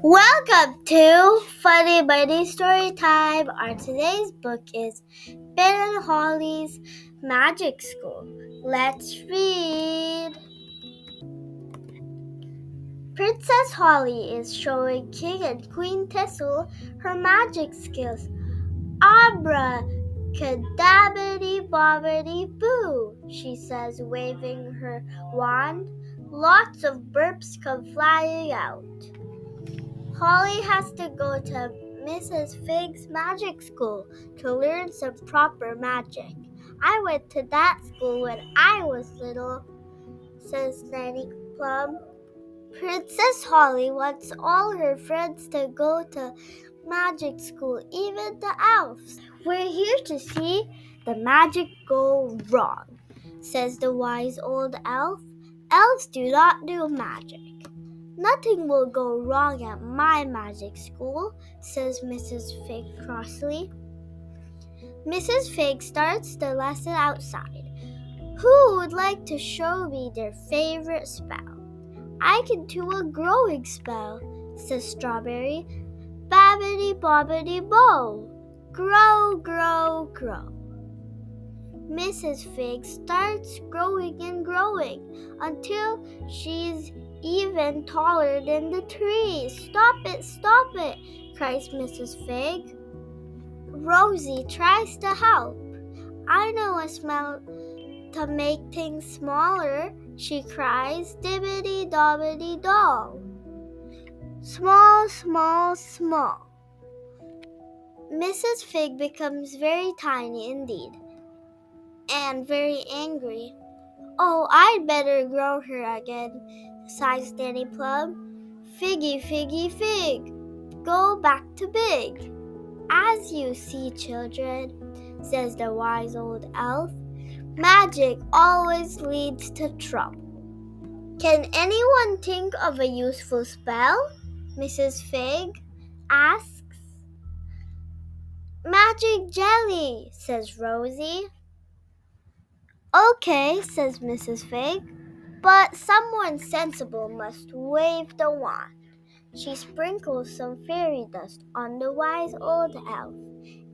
Welcome to Funny Bunny Story Time. Our today's book is Ben and Holly's Magic School. Let's read. Princess Holly is showing King and Queen Thistle her magic skills. Abracadabra bobbity boo, she says, waving her wand. Lots of burps come flying out. Holly has to go to Mrs. Fig's magic school to learn some proper magic. I went to that school when I was little, says Nanny Plum. Princess Holly wants all her friends to go to magic school, even the elves. We're here to see the magic go wrong, says the wise old elf. Elves do not do magic. Nothing will go wrong at my magic school, says Mrs. Fig crossly. Mrs. Fig starts the lesson outside. Who would like to show me their favorite spell? I can do a growing spell, says Strawberry. Babbity bobbity bow. Grow, grow, grow. Mrs. Fig starts growing and growing until she's even taller than the tree. Stop it, cries Mrs. Fig. Rosie tries to help. I know a spell to make things smaller, she cries. Dibbity dobbity doll. Small, small, small. Mrs. Fig becomes very tiny indeed, and very angry. Oh, I'd better grow her again, sighs Nanny Plum. Figgy, figgy, fig, go back to big. As you see, children, says the wise old elf, magic always leads to trouble. Can anyone think of a useful spell? Mrs. Fig asks. Magic jelly, says Rosie. Okay, says Mrs. Fig, but someone sensible must wave the wand. She sprinkles some fairy dust on the wise old elf,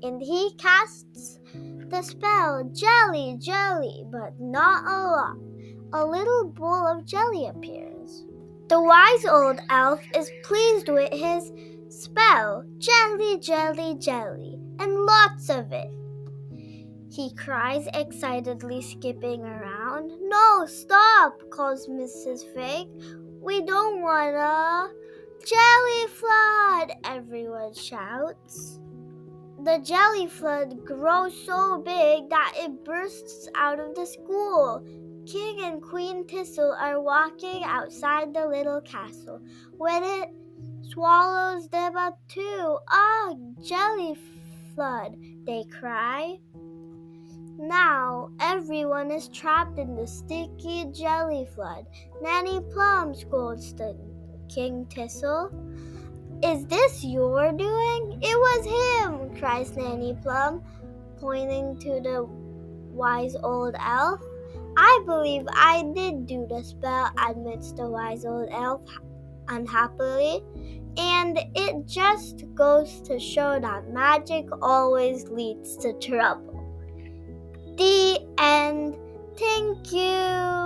and he casts the spell, jelly, jelly, but not a lot. A little bowl of jelly appears. The wise old elf is pleased with his spell, jelly, jelly, jelly, and lots of it. He cries excitedly, skipping around. No, stop, calls Mrs. Fig. We don't want a jelly flood, everyone shouts. The jelly flood grows so big that it bursts out of the school. King and Queen Thistle are walking outside the little castle when it swallows them up too. Ah, jelly flood, they cry. Now everyone is trapped in the sticky jelly flood. Nanny Plum scolds the King Thistle. Is this your doing? It was him, cries Nanny Plum, pointing to the wise old elf. I believe I did do the spell, admits the wise old elf unhappily, and it just goes to show that magic always leads to trouble. The end. Thank you.